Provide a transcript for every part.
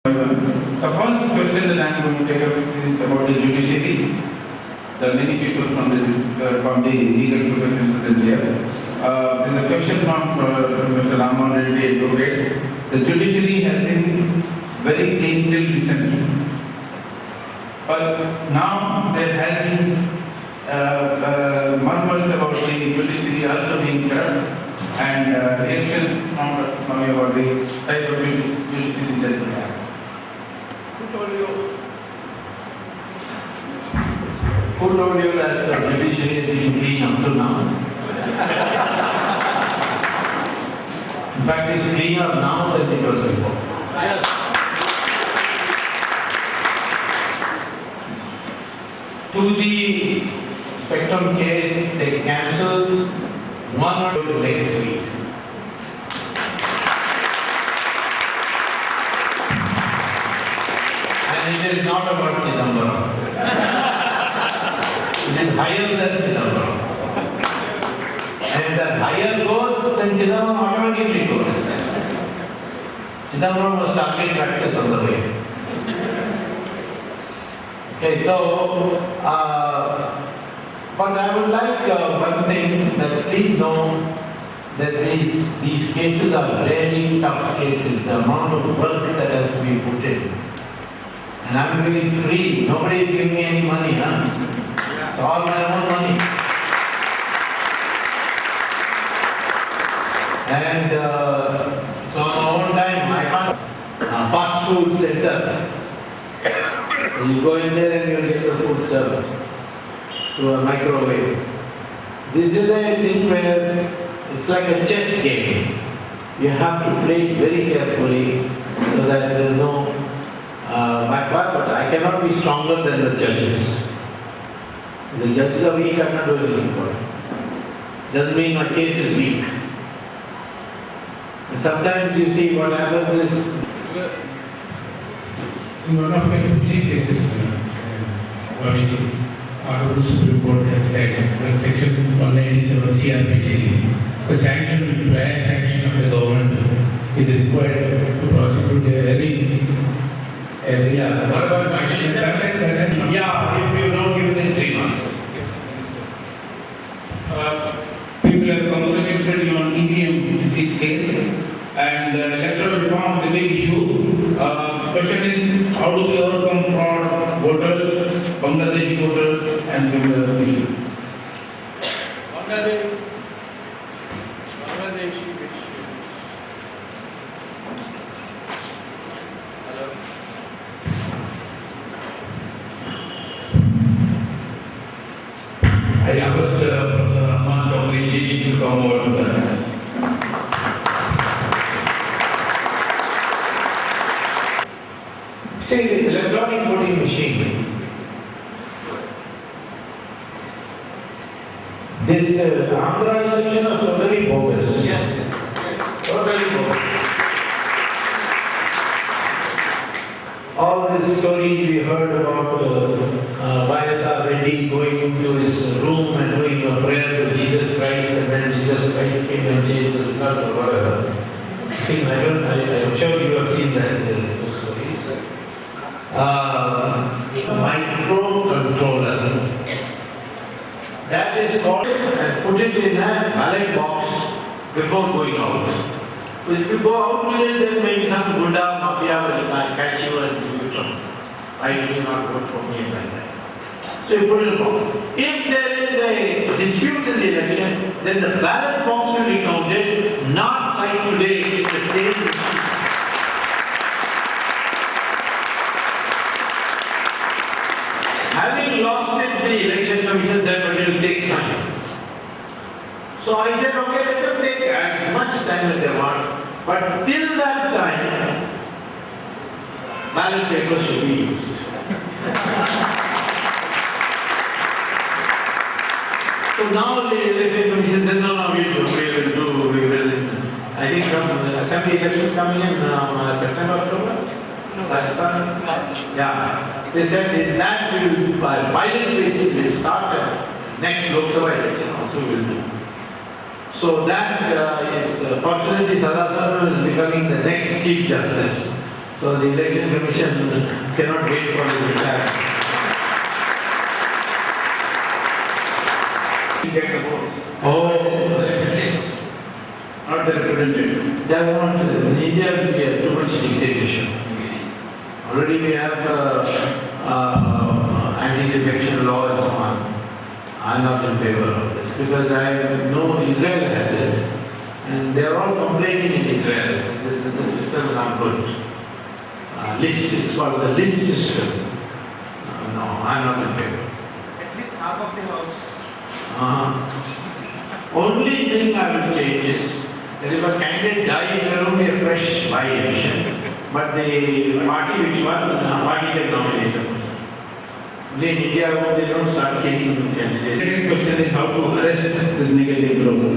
The first question that I am going to take up is about the judiciary. There are many people from the legal profession present here. There is a question from Mr. Raman Reddy Advocate. The judiciary has been very clean till recently, but now there has been murmurs about the judiciary also being corrupt and reactions from about the type of judiciary that we have. Who told you that the judiciary has been clean up to now? In fact, it's cleaner now than it was before. Yes. To the Spectrum case, they cancelled one or two next week. And it is not about Chidambaram. It is higher than Chidambaram. And if that higher goes, then Chidambaram automatically goes. Chidambaram was target practice on the way. Okay, so, but I would like one thing, that please know that these cases are very tough cases. The amount of work that has to be put in. And I'm really free. Nobody is giving me any money, huh? It's all my own money. And so on my own time, I can't. Fast food center. You go in there and you get the food served through a microwave. This is a thing where it's like a chess game. You have to play it very carefully so that there is no backward, but I cannot be stronger than the judges. If the judges are weak, I cannot do anything for it. Doesn't mean my case is weak. And sometimes you see what happens is, in one of my cases, Honorable Supreme Court has said that Section 197 CRPC, the sanction, prior sanction of the government is required to prosecute every what about sanction? Yeah, if you don't give them 3 months. People have congratulated you on EVM case, and electoral reform is a big issue. Question is, how do we overcome fraud, voters, Bangladeshi voters, and similar issues? Bangladeshi issues. Hello. I request Professor Rahman Chaudhary ji to come over to the next. see, the electronic voting machine, this Andhra election was totally bogus. Yes. Totally bogus. All these stories we heard about YSR Reddy going into his room and doing a prayer to Jesus Christ, and then Jesus Christ came and changed the result or whatever. I'm sure you have seen that, those stories. Microcontroller, that is called, and put it in a ballot box before going out. If you go out with it, then maybe some Gunda mafia will catch you and give you trouble. I will not vote for me like that. So you put it in a box. If there is a dispute in the election, then the ballot box will be counted, not like today in the same machine. Having lost it, the election commission said, but it will take time. So I said, okay, let them take as much time as they want, but till that time, ballot papers should be used. So now the election commission said, no, we will. I think some assembly elections coming in September, October. Last time? Yeah. They said in that we will, by pilot basis, we will start the next Lok Sabha election also will do. So that is, fortunately, Sadasana is becoming the next Chief Justice. So the election commission cannot wait for his retirement. Oh, not the representation. They want, in India we have too much dictatorship. Already we have anti-defection law and so on. I'm not in favor of this because I know Israel has it and they are all complaining in Israel. The system is not good. It's called the list system. No, I'm not in favor. At least half of the house. Only thing I will change is that if a candidate dies, there will be a fresh by-election. But the party which won, party can nominate the person. In India, they don't start killing The candidates. second question is how to arrest this negative growth.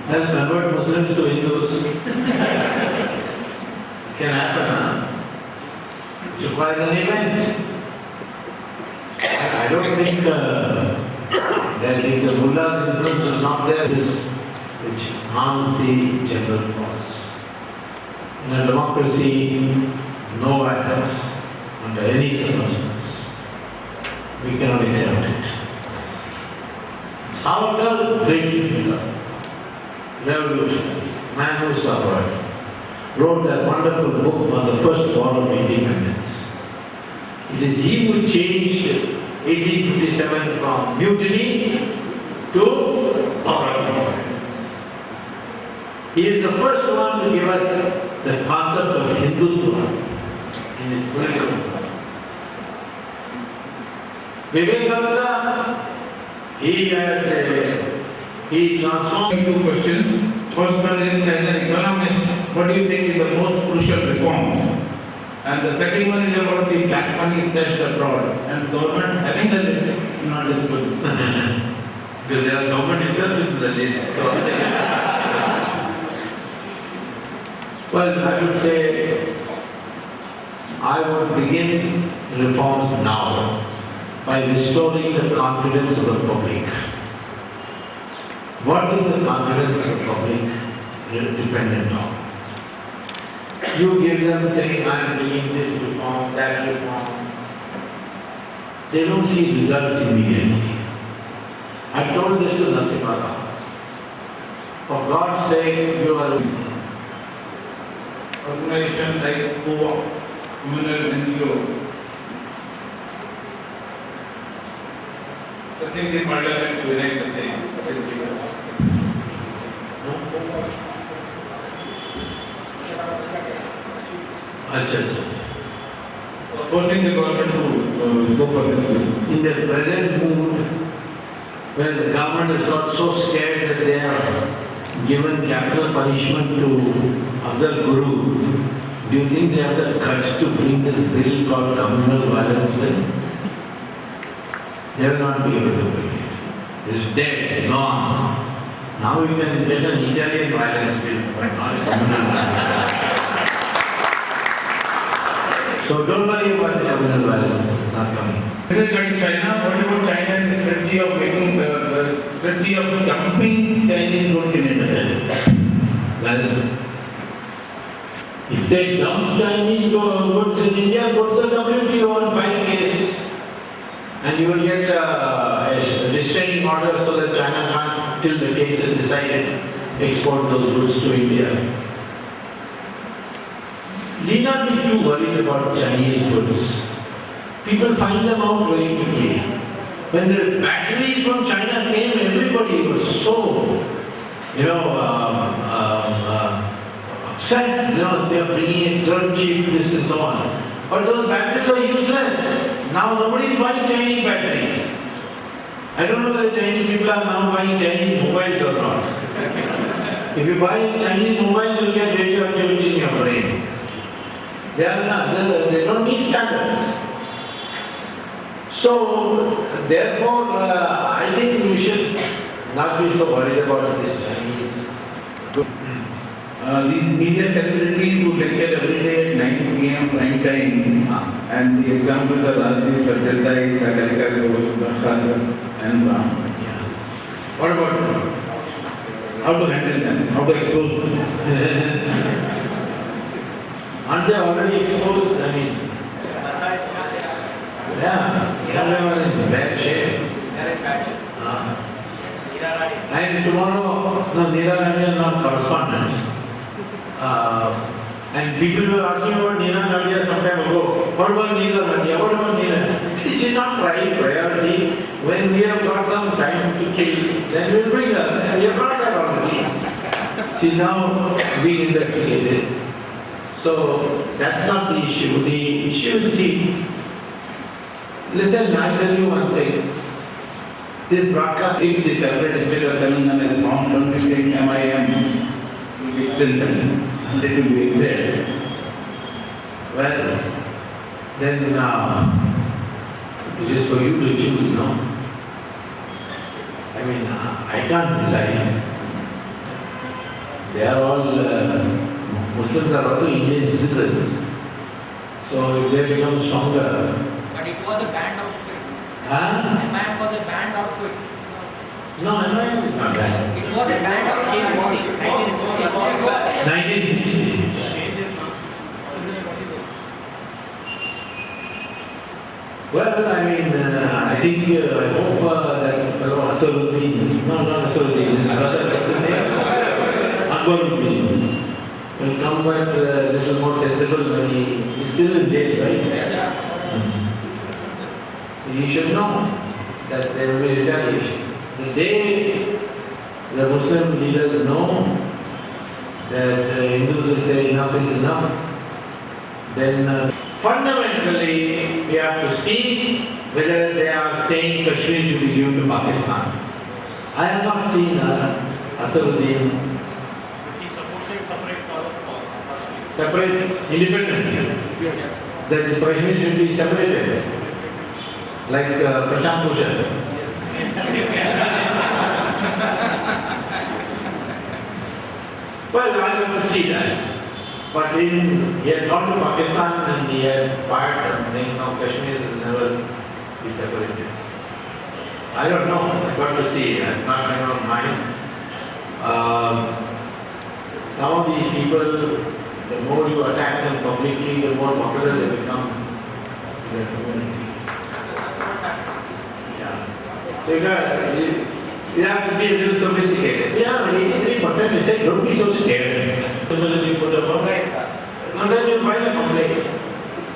Let's convert Muslims to Hindus. Can happen, huh? It requires an event. I don't think that if the mullah's influence is not there, which harms the general cause. In a democracy, no violence under any circumstance. We cannot accept it. Savarkar, great revolutionary, man who suffered, wrote that wonderful book on the first war of independence. It is he who changed 1857 from mutiny to power. He is the first one to give us the concept of Hindutva in his political life. Vivekananda, he transformed. Two questions. First one is, as an economist, what do you think is the most crucial reforms? And the second one is about the black money stashed abroad and government having the list, not disclosed. Because their government itself is in the list. Well, I would say I would begin reforms now by restoring the confidence of the public. What is the confidence of the public dependent on? You give them saying, I am doing this reform, that reform. They don't see results immediately. I told this to Nasimara. For God's sake, you are Organizations like COA, communal NGO. So I think the parliament will like the same. Supporting the government to go for this. In the present mood, where the government has got so scared that they have given capital punishment to Afzal Guru, do you think they have the guts to bring this bill called communal violence bill? They will not be able to bring it. It's dead, gone. Now you can get an Italian violence bill, but not a communal violence bill. So don't worry about the communal violence, it's not coming. Regarding China, what about China's strategy of making strategy of dumping Chinese goods in India? Well, if they dump Chinese goods in India, go to the WTO and fight a case. And you will get a restraining order so that China can't, till the case is decided, export those goods to India. Need not be too worried about Chinese goods. People find them out very quickly. When the batteries from China came, everybody was so, upset. They are bringing it dirt cheap, this and so on. But those batteries are useless. Now nobody is buying Chinese batteries. I don't know whether Chinese people are now buying Chinese mobiles or not. If you buy a Chinese mobile, you will get radioactivity in your brain. They don't need standards. So, therefore, I think we should not be so worried about this Chinese. These media celebrities who lecture every day at 9 p.m. prime time, and the examples are Rajdeep Sardesai, Sagarika Ghosh, and what about how to handle them, how to expose them? Aren't they already exposed? I mean, yeah, everyone is in bad shape. And tomorrow, no, Neera Nadi are not correspondents. And people were asking about Neera Nadia some time ago. What about Neera Nadia? What about Neera? It is not priority. When we have got some time to kill, then we will bring her. We have brought her already. She is now being investigated. So that's not the issue. The issue is, see, listen, I tell you one thing. This broadcast, If the separate state of Telangana is formed from the state MIM will be strengthened and it will be there. well, then it is for you to choose, no? I mean, I can't decide. They are all, Muslims are also Indian citizens. So if they become stronger, But it was a banned outfit. huh? MIM was a banned outfit. No, MIM is not bad. It was a banned outfit. 1960. Well, I mean, I think, I hope that fellow Asaruddin, no, not Asaruddin, his brother, what's his name? Akbaruddin, will come back a little more sensible when he's still in jail, right? So he should know that there will be retaliation. The day the Muslim leaders know that Hindus will say enough is enough, then fundamentally we have to see whether they are saying Kashmir should be given to Pakistan. I have not seen Asaruddin He supported separate powers for separate independently. That the Kashmir should be separated, like Prashant Bhushan. Well, I have to see that. But he had gone to Pakistan and he had fired and saying, no, Kashmir will never be separated. I don't know, I've got to see, that's not my own mind. Some of these people, the more you attack them publicly, the more popular they become in their community. Yeah. So you have to be a little sophisticated. Yeah, 83% they say, don't be so scared. Similarly, put up one right. And then you file a complaint.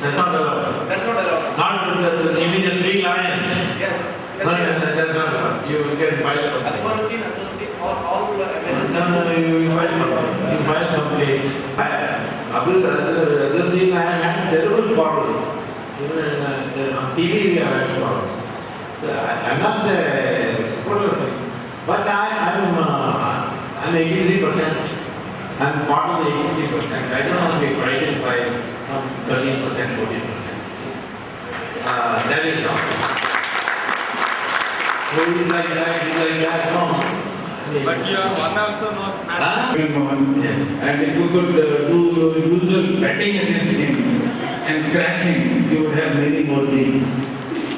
That's not allowed. That's not allowed. Not even the 3 lions. Yes. No, that's not allowed. You can file a complaint. Akbaruddin, all were No, you file a complaint. You file a complaint. Abdul I have had terrible quarrels. Even on TV we have had quarrels. So I'm not a supporter of it. But I'm 83%. I'm part of the 83%. I don't want to be frightened by 13%, 14%. That is not. So he's like that, no. But your one also knows Huh? Yes. And if you could do usual betting against him and crack him, you would have many more deals.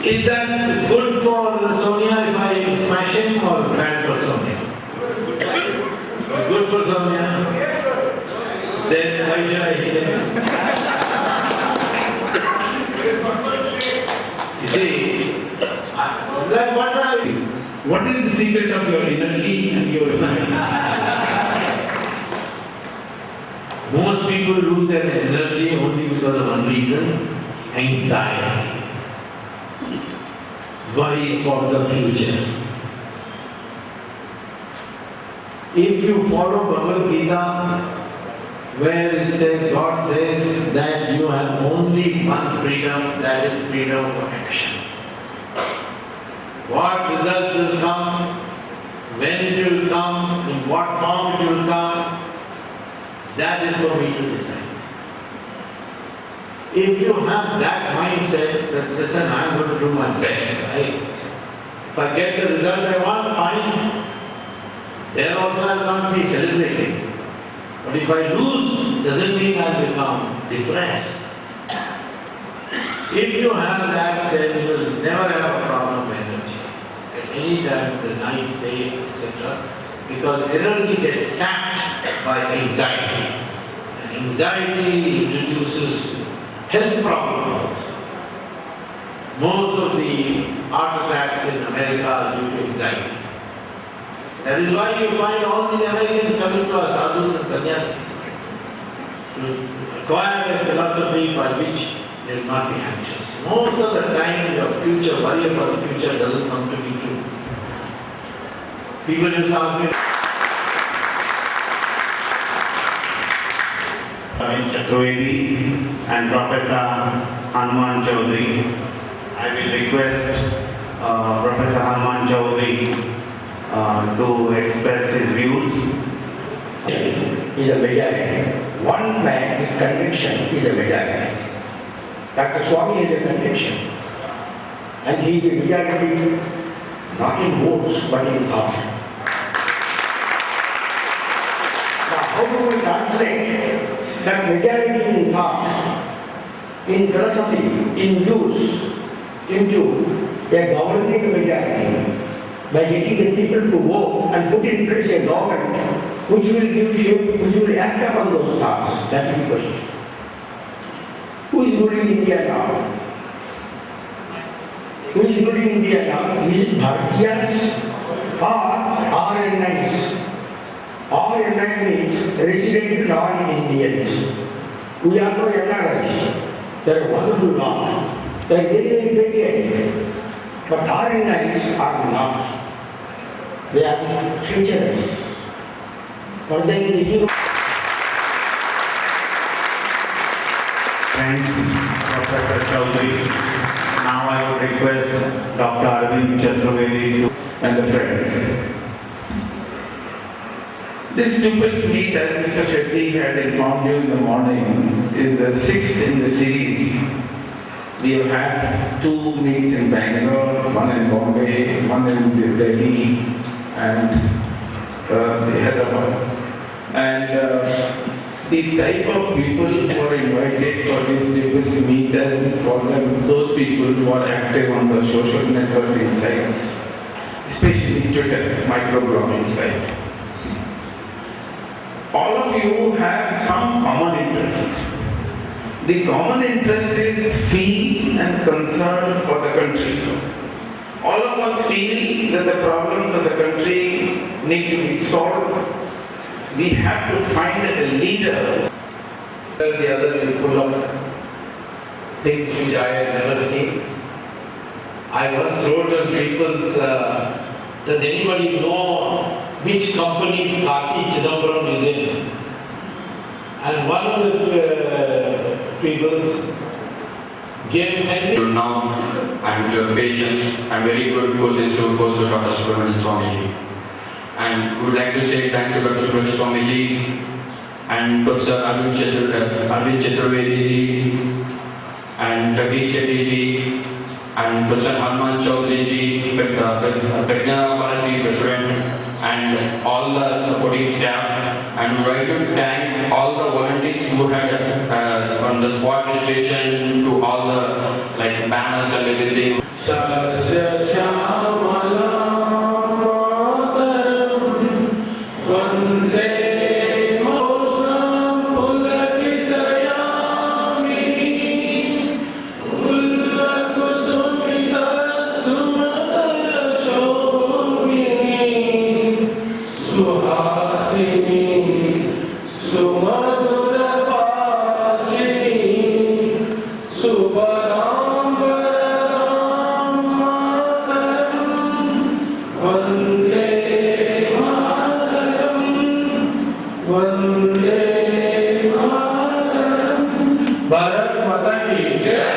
Is that good for Sonia if I smash him or bad for Sonia? Good for Sonia. Then why should I hit him? You see, like What is the secret of your energy and your smile? most people lose their energy only because of one reason, anxiety. Worry about the future. If you follow Bhagavad Gita, where it says, God says that you have only one freedom, that is freedom of action. What results will come, when it will come, in what form it will come, that is for me to decide. If you have that mindset that, listen, I'm going to do my best, right? If I get the result I want, fine. There also I will not be celebrating. But if I lose, doesn't mean I'll become depressed. If you have that, then you will never have a problem of energy. At any time, the night, day, etc. Because energy gets sapped by anxiety. anxiety introduces health problems. Most of the heart attacks in America are due to anxiety. That is why you find all these Americans coming to our sadhus and sannyasis to acquire a philosophy by which they will not be anxious. Most of the time your future, worry about the future doesn't come to be true. People just ask me, Arvind Chaturvedi and Professor Hanuman Chaudhary. I will request Professor Hanuman Chaudhary to express his views. Is a majority. One man with conviction is a majority. Dr. Swami is a conviction. And he is a majority not in votes but in thought. Now, how do we translate that majority in thought, in philosophy, in views, into a governing majority by getting the people to vote and put in place a government which will give shape, which will act upon those thoughts? That is the question. Who is ruling India now? Who is ruling India now? Is it Bharatiyas or RNIs? RNI means resident non-Indians. We are no NRIs. They are wonderful lot. They are very patriotic. But RNIs are not. They are treacherous. But then the hero. Thanks, Professor Chaudhary. Now I would request Dr. Arvind Chaturvedi and the friends. This Pupils Meet, as Mr. Shetty had informed you in the morning, is the 6th in the series. We have had 2 meets in Bangalore, one in Bombay, one in Delhi, and Hyderabad. And the type of people who are invited for this Pupils Meet has been for them, those people who are active on the social networking sites, especially Twitter, microblogging site. All of you have some common interest. The common interest is feel and concern for the country. All of us feel that the problems of the country need to be solved. We have to find a leader. the other will pull up things which I had never seen. I once wrote on people's, does anybody know which companies Karti Chidambaram is in? And one of the people gave sent now and your patience and very good courses to Dr. Subramanian Swamiji. And we would like to say thanks to Dr. Subramanian Swamiji and Professor Arvind Chaturvedi ji and Jagdish Shetty ji and Professor Hanuman Chaudhary ji, Prajna Bharati President and all the supporting staff. And we would like to thank all the volunteers who had on the spot registration to all the banners and everything. Bharat Mata Ki Jai.